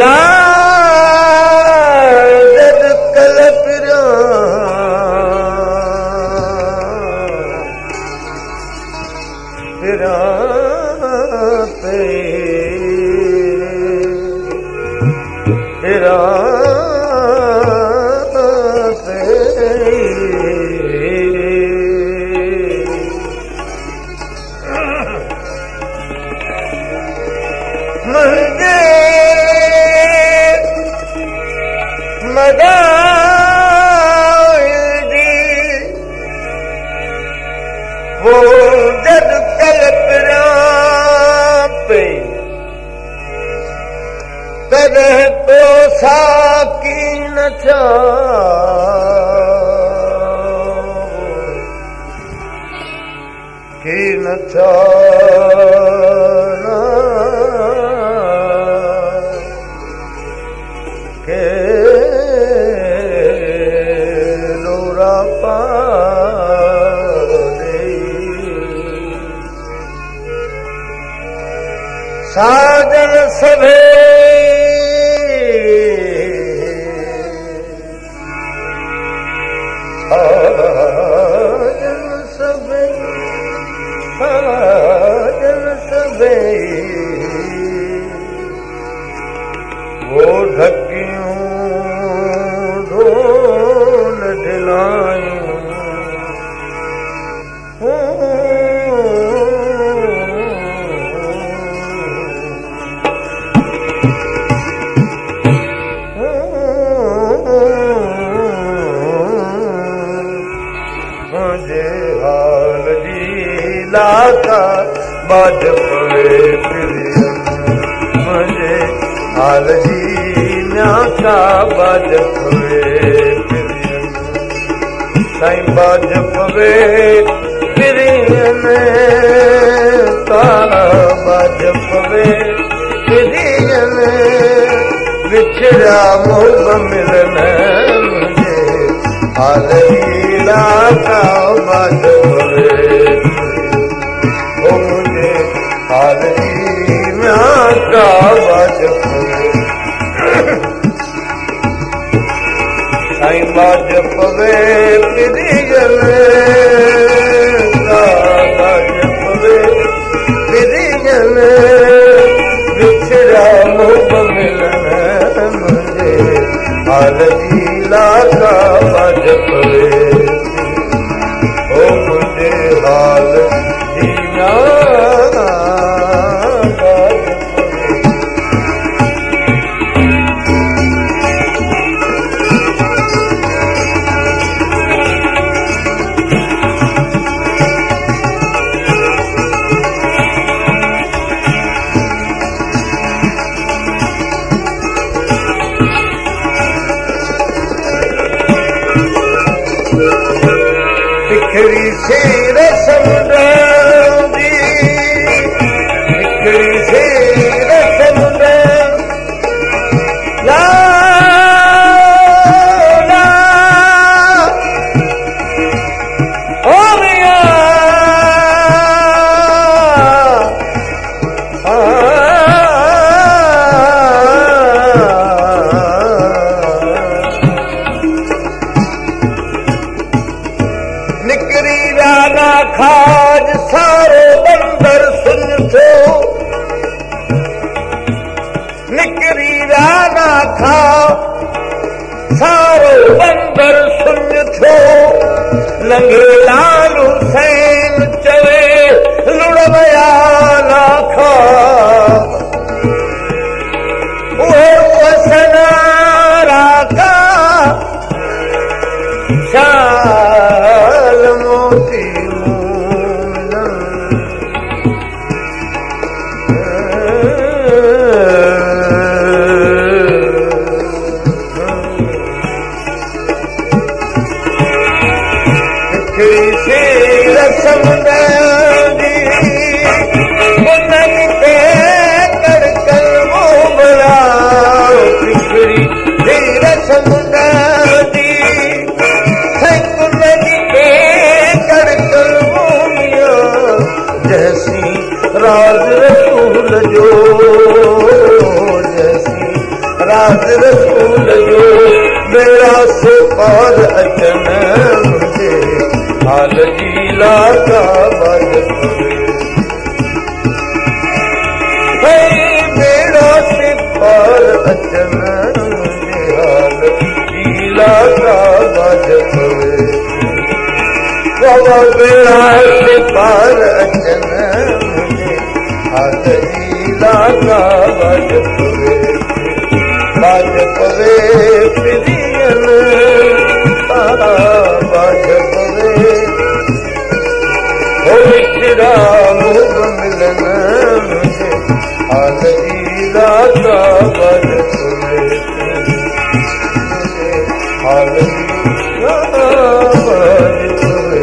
ला जद कल पिरा पे पिरा वो जद कल्पना पे तरह तो साकी न था की न था के लोरा पा साजन सभे साजन सभे साजन सभे वो ढकियूं ढोल ढिलायूं लाका बाज पवे मुझे हाल जी म्याका बाज पवे साईं बाज पवे पिरियन का बाज पवे पिरियन विछड़ा मोग मिलन मुझे हाल जी लाका बाज पवे का बाज पवे साईं बाज पवे पिरियन का बाज पवे पिरियन विछड़ा मोग मिलन मुझे हाल जी लाका बाज पवे ओ मुझे हाल जी बिखरी से रसम जी बिखरी से रसम ला ला हो गया निकरी राना खाज सारो बंदर सुन थो निकरी राना खा सारो बंदर सुन थो लंघे लाल हुसैन चवे लुड़ वया लाखा वो वसना राका शाल मोती से रसम जी उन्हनि के नाज़ रसूल जो मेरा से पार अचन मुझे हाल जी लाका मेरा से पार अचन मुझे हाल जी लाका बाबा मेरा से पार अचन मुझे हाल जी लाका बाज पवे पिरियन बाज पवे हो विचरा मुख मिलन मुझे हाल जी लाका बाज पवे हाल जी लाका बाज पवे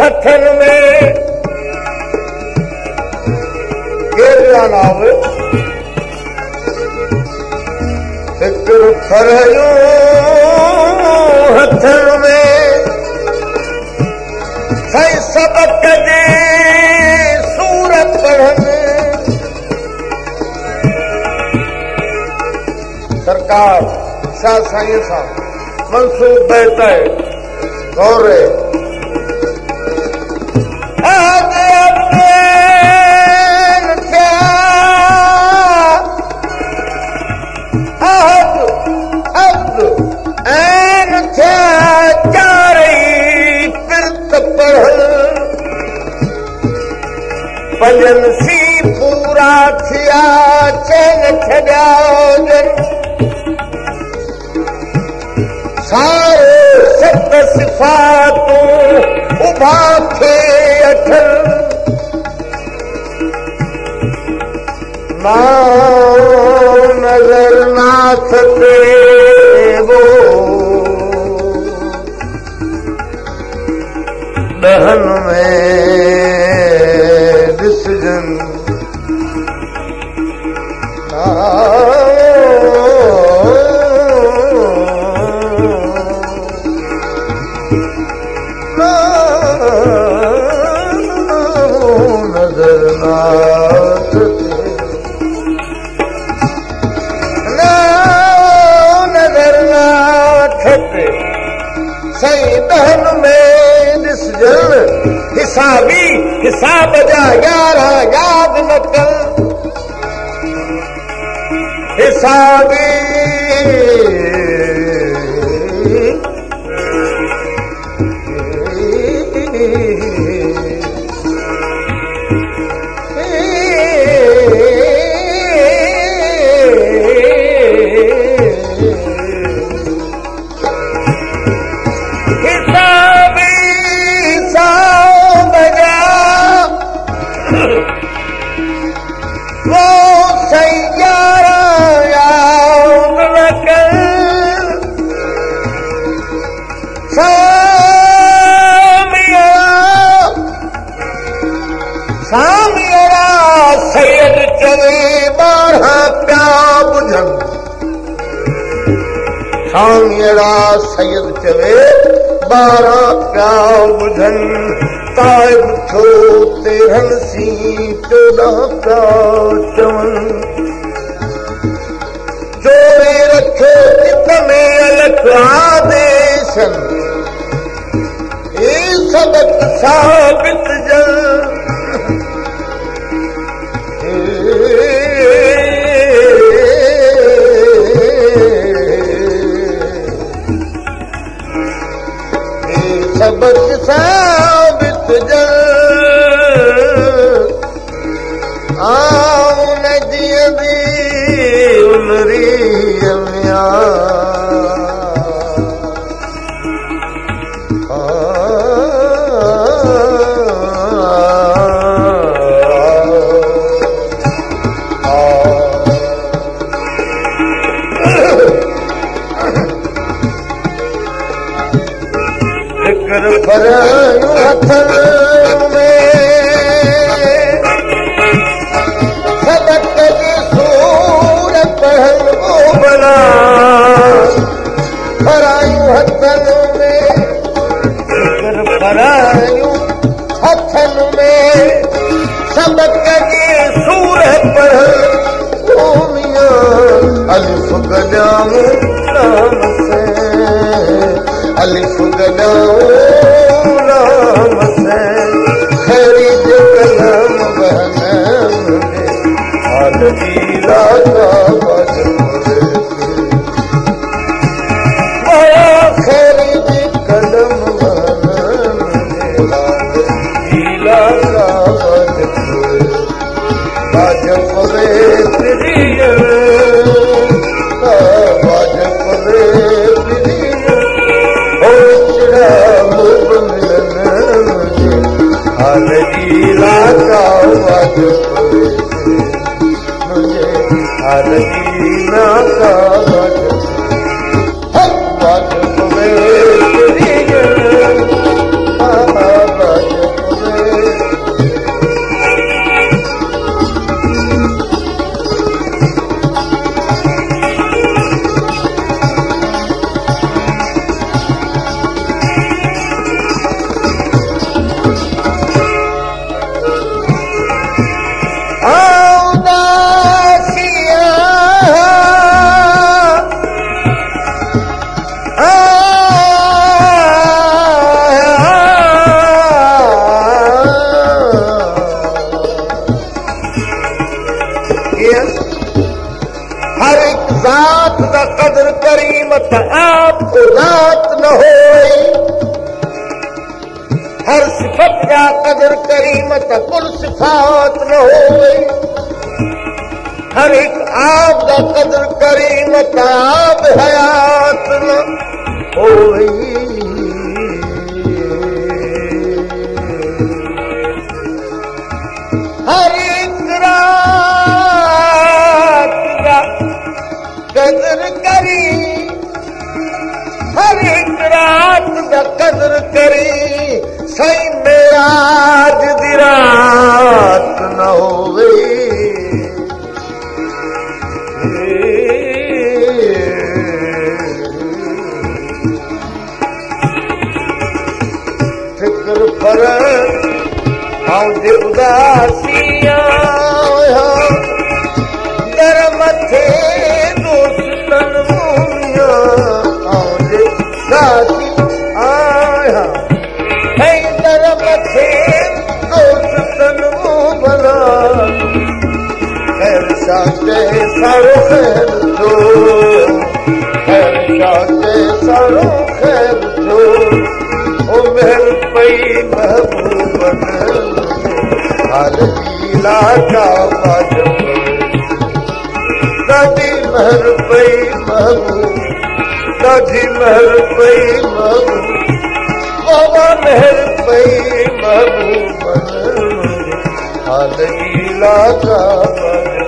हथन में केरला नाव फिक्र फरयो हथन में सही सबक जे सूरत पढ़न साहब शाह साईं साहब मंसूब बैठा है गौरे पंजन सी पूरा थिया चैन छॾिया सारे सत सिफ़ातूं उभा थे अठल मां नज़र नाथ ते वो दहन में ॾिसजन नज़र नाथ नज़र नाथ ते सही दहन में ॾिसजन हिसाबी हिसाब जा यारा याद न कर हिसाबी सैयद चवे 12 प्या बुझन सामियड़ा सैयद चवे 12 प्या बुझन ताइब थो 13 सी 14 प्या चवन जोड़े रखे चित में अलख आदेशन ये सबक साबित जन सबक साबित जन आऊं नदिय भी उनरी अमिया फरायूं हथन में सबक जी सूर पढ़न वो बना फरायूं हथन में फरायूं हथन में सबक जी सूर पढ़न वो मियां अलिफ गॾाऊं नाम से अलिफ गॾाऊं नाम से ख़रीद कलम बहन में हाल जीरा का बड़ा ख़रीद कलम बहन में हाल जीरा का बाजप वे प्रिय बाजप वे हाल जीला का मुझे हाल जीना का को रात न होई हर सिफत जा कदर करी मत कुल सिफात न होई हर एक आप दा कदर करी मत आप हयात न होई हर एक रात दा कदर करी हर एक रात दा कदर करी सही मेराज दी रात न होवे फिक्र पर आउंदे उदासियां दर मथे दोस्तन मूमियां आउंदे उदासी आया है दर मथे दोस्तन मूबला खैर शाके सारो खैर जो खैर शाके सारो खैर जो ओ महल पई महबूबन हाल लीला का वाजब दादी महर पई महबूब दादी महर पई महबूब बाबा महर पई महबूबन हाल लीला का वाजब